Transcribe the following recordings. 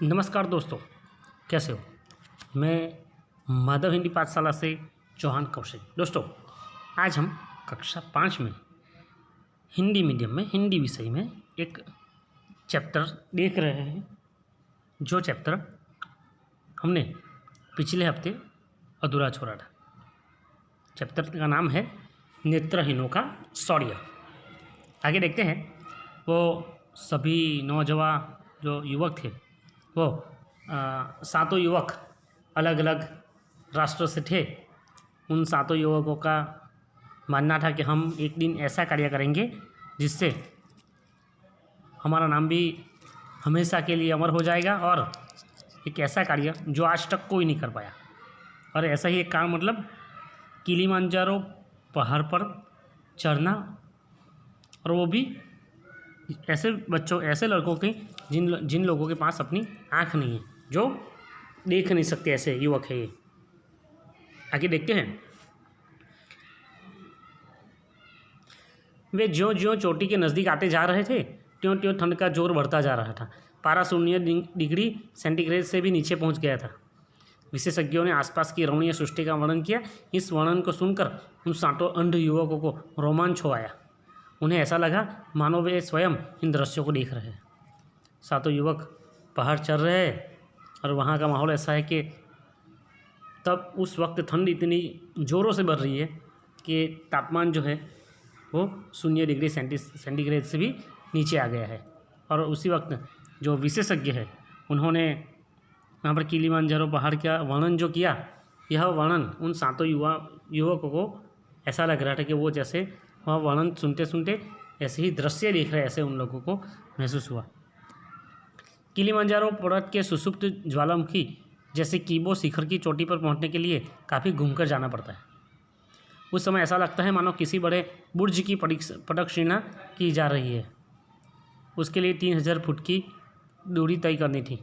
नमस्कार दोस्तों, कैसे हो। मैं माधव हिंदी पाठशाला से चौहान कौशिक। दोस्तों, आज हम कक्षा 5 में हिंदी मीडियम में हिंदी विषय में एक चैप्टर देख रहे हैं। जो चैप्टर हमने पिछले हफ्ते अधूरा छोड़ा था। चैप्टर का नाम है नेत्रहीनों का शौर्य। आगे देखते हैं। वो सभी नौजवान जो युवक थे वो सातों युवक अलग अलग राष्ट्र से थे। उन सातों युवकों का मानना था कि हम एक दिन ऐसा कार्य करेंगे जिससे हमारा नाम भी हमेशा के लिए अमर हो जाएगा, और एक ऐसा कार्य जो आज तक कोई नहीं कर पाया। और ऐसा ही एक काम, मतलब किलिमांजारो पहाड़ पर चढ़ना, और वो भी ऐसे बच्चों, ऐसे लड़कों के जिन लोगों के पास अपनी आँख नहीं है, जो देख नहीं सकते, ऐसे युवक है ये। आगे देखते हैं। वे ज्यों ज्यों चोटी के नज़दीक आते जा रहे थे, त्यों त्यों ठंड का जोर बढ़ता जा रहा था। पारा 0 डिग्री सेंटीग्रेड से भी नीचे पहुंच गया था। विशेषज्ञों ने आसपास की रमणीय सृष्टि का वर्णन किया। इस वर्णन को सुनकर उन सातों अंध युवकों को रोमांच हो आया। उन्हें ऐसा लगा मानो वे स्वयं इन दृश्यों को देख रहे हैं। सातों युवक पहाड़ चढ़ रहे हैं और वहाँ का माहौल ऐसा है कि तब उस वक्त ठंड इतनी ज़ोरों से बढ़ रही है कि तापमान जो है वो 0 डिग्री सेंटीग्रेड से भी नीचे आ गया है। और उसी वक्त जो विशेषज्ञ है उन्होंने वहाँ पर किलिमांजारो पहाड़ का वर्णन जो किया, यह वर्णन उन सातों युवकों को ऐसा लग रहा था कि वो जैसे वह वर्णन सुनते सुनते ऐसे ही दृश्य देख रहे, ऐसे उन लोगों को महसूस हुआ। किलिमांजारो पर्वत के सुसुप्त ज्वालामुखी जैसे कीबो शिखर की चोटी पर पहुंचने के लिए काफ़ी घूमकर जाना पड़ता है। उस समय ऐसा लगता है मानो किसी बड़े बुर्ज की प्रदक्षिणा की जा रही है। उसके लिए 3000 फुट की दूरी तय करनी थी।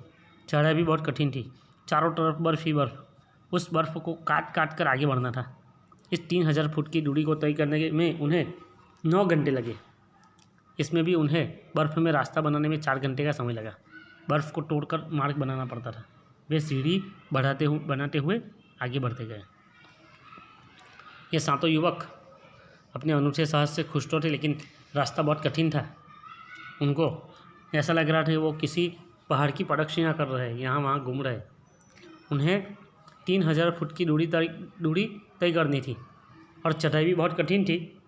चढ़ाई भी बहुत कठिन थी। चारों तरफ बर्फ़ ही बर्फ़। उस बर्फ़ को काट काट कर आगे बढ़ना था। इस 3000 फुट की दूरी को तय करने में उन्हें 9 घंटे लगे। इसमें भी उन्हें बर्फ़ में रास्ता बनाने में 4 घंटे का समय लगा। बर्फ़ को तोड़कर मार्ग बनाना पड़ता था। वे सीढ़ी बनाते हुए आगे बढ़ते गए। ये सातों युवक अपने अनूठे साहस से खुश तो थे, लेकिन रास्ता बहुत कठिन था। उनको ऐसा लग रहा था कि वो किसी पहाड़ की प्रदक्षिणा कर रहे हैं, यहाँ वहाँ घूम रहे। उन्हें 3000 फुट की दूरी तय करनी थी और चढ़ाई भी बहुत कठिन थी।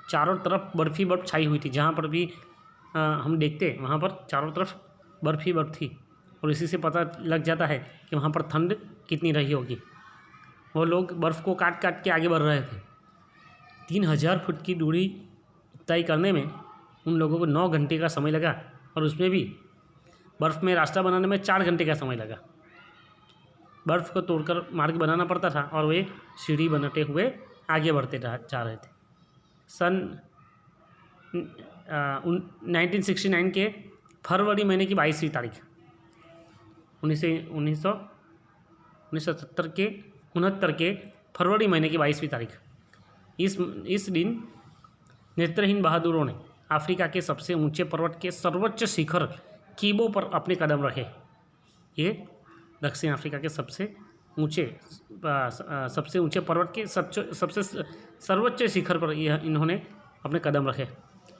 चारों तरफ बर्फ़ ही बर्फ़ छाई हुई थी। जहाँ पर भी हम देखते वहाँ पर चारों तरफ बर्फ़ ही बर्फ़ थी, और इसी से पता लग जाता है कि वहाँ पर ठंड कितनी रही होगी। वो लोग बर्फ़ को काट काट के आगे बढ़ रहे थे। 3000 फुट की दूरी तय करने में उन लोगों को 9 घंटे का समय लगा, और उसमें भी बर्फ़ में रास्ता बनाने में 4 घंटे का समय लगा। बर्फ़ को तोड़कर मार्ग बनाना पड़ता था और वे सीढ़ी बनाते हुए आगे बढ़ते जा रहे थे। सन 1969 के फरवरी महीने की 22वीं तारीख, 1969 के फरवरी महीने की 22वीं तारीख, इस दिन नेत्रहीन बहादुरों ने अफ्रीका के सबसे ऊंचे पर्वत के सर्वोच्च शिखर कीबो पर अपने कदम रखे। ये दक्षिण अफ्रीका के सबसे ऊंचे पर्वत के सबसे सर्वोच्च शिखर पर इन्होंने अपने कदम रखे।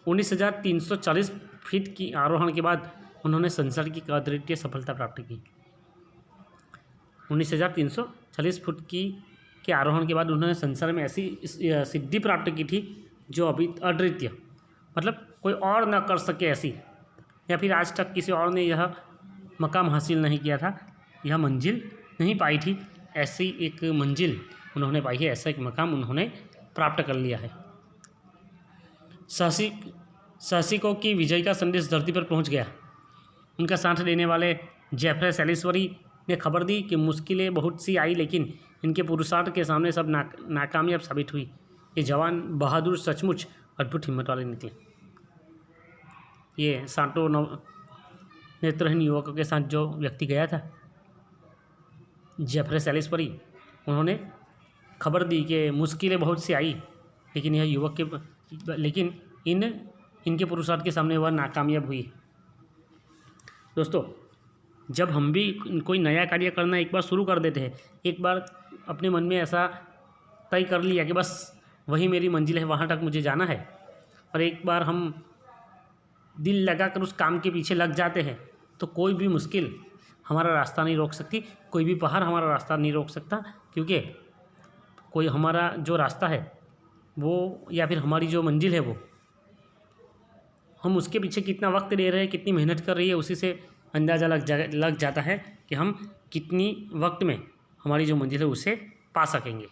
19,340 फीट की आरोहण के बाद उन्होंने संसार की अद्वितीय सफलता प्राप्त की। 19,340 फुट के आरोहण के बाद उन्होंने संसार में ऐसी सिद्धि प्राप्त की थी जो अभी अद्वितीय, मतलब कोई और न कर सके ऐसी, या फिर आज तक किसी और ने यह मकाम हासिल नहीं किया था, यह मंजिल नहीं पाई थी। ऐसी एक मंजिल उन्होंने पाई है, ऐसा एक मकाम उन्होंने प्राप्त कर लिया है। साहसिकों की विजय का संदेश धरती पर पहुंच गया। उनका साथ देने वाले जेफरे सैलिसबरी ने खबर दी कि मुश्किलें बहुत सी आई, लेकिन इनके पुरुषार्थ के सामने सब नाकामयाब साबित हुई। ये जवान बहादुर सचमुच अद्भुत हिम्मत वाले निकले। ये सातों नेत्रहीन युवकों के साथ जो व्यक्ति गया था, जेफरे सैलिसबरी, उन्होंने खबर दी कि मुश्किलें बहुत सी आई, लेकिन यह लेकिन इनके पुरुषार्थ के सामने वह नाकामयाब हुई। दोस्तों, जब हम भी कोई नया कार्य करना एक बार शुरू कर देते हैं, एक बार अपने मन में ऐसा तय कर लिया कि बस वही मेरी मंजिल है, वहाँ तक मुझे जाना है, और एक बार हम दिल लगाकर उस काम के पीछे लग जाते हैं, तो कोई भी मुश्किल हमारा रास्ता नहीं रोक सकती, कोई भी पहाड़ हमारा रास्ता नहीं रोक सकता, क्योंकि कोई हमारा जो रास्ता है वो, या फिर हमारी जो मंजिल है वो, हम उसके पीछे कितना वक्त दे रहे हैं, कितनी मेहनत कर रही है, उसी से अंदाज़ा लग जाता है कि हम कितनी वक्त में हमारी जो मंजिल है उसे पा सकेंगे।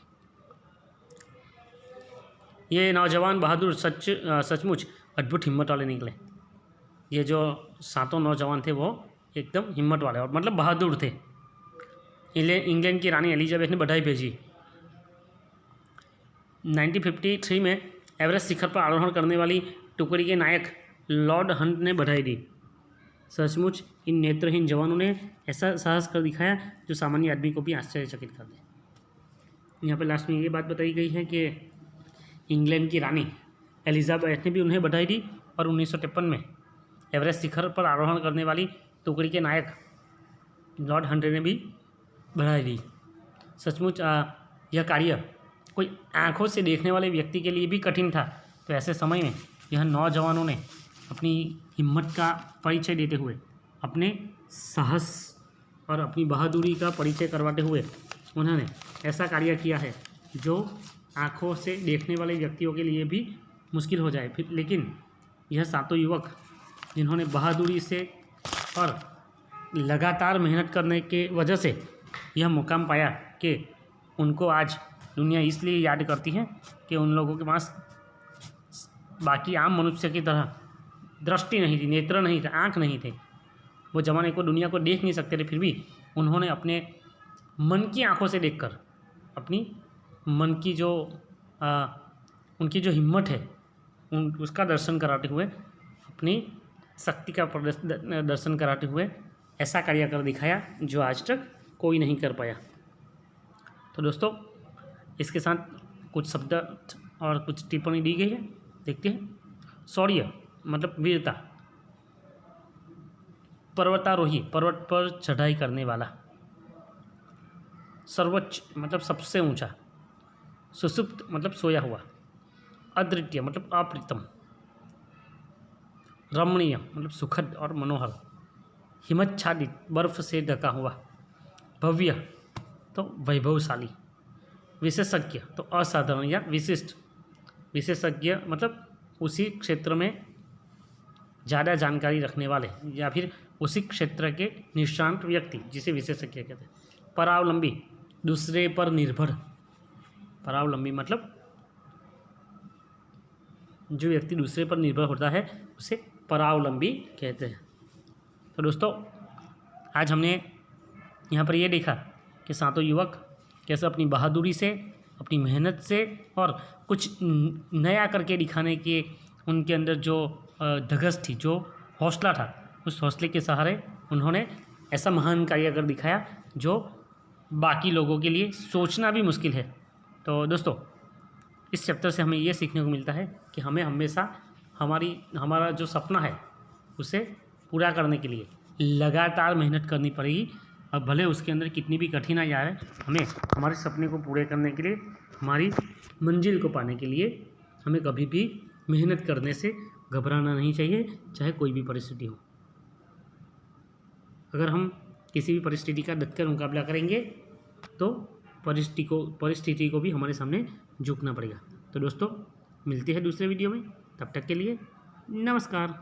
ये नौजवान बहादुर सचमुच अद्भुत हिम्मत वाले निकले। ये जो 7 नौजवान थे वो एकदम हिम्मत वाले और मतलब बहादुर थे। इंग्लैंड की रानी एलिजाबेथ ने बधाई भेजी। 1953 में एवरेस्ट शिखर पर आरोहण करने वाली टुकड़ी के नायक लॉर्ड हंट ने बधाई दी। सचमुच इन नेत्रहीन जवानों ने ऐसा साहस कर दिखाया जो सामान्य आदमी को भी आश्चर्यचकित कर दे। यहाँ पे लास्ट में ये बात बताई गई है कि इंग्लैंड की रानी एलिजाबेथ ने भी उन्हें बधाई दी और 1953 में एवरेस्ट शिखर पर आरोहण करने वाली टुकड़ी के नायक लॉर्ड हंट ने भी बधाई दी। सचमुच यह कार्य कोई आंखों से देखने वाले व्यक्ति के लिए भी कठिन था, तो ऐसे समय में यह नौजवानों ने अपनी हिम्मत का परिचय देते हुए, अपने साहस और अपनी बहादुरी का परिचय करवाते हुए उन्होंने ऐसा कार्य किया है जो आँखों से देखने वाले व्यक्तियों के लिए भी मुश्किल हो जाए। फिर लेकिन यह 7 युवक जिन्होंने बहादुरी से और लगातार मेहनत करने के वजह से यह मुकाम पाया कि उनको आज दुनिया इसलिए याद करती है कि उन लोगों के पास बाकी आम मनुष्य की तरह दृष्टि नहीं थी, नेत्र नहीं थे, आँख नहीं थे। वो ज़माने को, दुनिया को देख नहीं सकते थे, फिर भी उन्होंने अपने मन की आँखों से देखकर अपनी मन की जो उनकी जो हिम्मत है उसका दर्शन कराते हुए, अपनी शक्ति का दर्शन कराते हुए ऐसा कार्य कर दिखाया जो आज तक कोई नहीं कर पाया। तो दोस्तों, इसके साथ कुछ शब्द और कुछ टिप्पणी दी गई है, देखते हैं। शौर्य मतलब वीरता, पर्वतारोही पर्वत पर चढ़ाई करने वाला, सर्वोच्च मतलब सबसे ऊंचा, सुषुप्त मतलब सोया हुआ, अद्वितीय मतलब अप्रितम, रमणीय मतलब सुखद और मनोहर, हिमच्छादित बर्फ से ढका हुआ, भव्य तो वैभवशाली, विशेषज्ञ तो असाधारण या विशिष्ट, विशेषज्ञ मतलब उसी क्षेत्र में ज़्यादा जानकारी रखने वाले या फिर उसी क्षेत्र के निष्णात व्यक्ति, जिसे विशेषज्ञ कहते हैं। परावलंबी दूसरे पर निर्भर, परावलंबी मतलब जो व्यक्ति दूसरे पर निर्भर होता है उसे परावलंबी कहते हैं। तो दोस्तों, आज हमने यहाँ पर ये देखा कि 7 युवक कैसे अपनी बहादुरी से, अपनी मेहनत से और कुछ नया करके दिखाने के उनके अंदर जो धगस थी, जो हौसला था, उस हौसले के सहारे उन्होंने ऐसा महान कार्य कर दिखाया जो बाकी लोगों के लिए सोचना भी मुश्किल है। तो दोस्तों, इस चैप्टर से हमें ये सीखने को मिलता है कि हमें हमेशा हमारा जो सपना है उसे पूरा करने के लिए लगातार मेहनत करनी पड़ेगी। अब भले उसके अंदर कितनी भी कठिनाई आए, हमें हमारे सपने को पूरे करने के लिए, हमारी मंजिल को पाने के लिए हमें कभी भी मेहनत करने से घबराना नहीं चाहिए, चाहे कोई भी परिस्थिति हो। अगर हम किसी भी परिस्थिति का डटकर मुकाबला करेंगे तो परिस्थिति को भी हमारे सामने झुकना पड़ेगा। तो दोस्तों, मिलते हैं दूसरे वीडियो में, तब तक के लिए नमस्कार।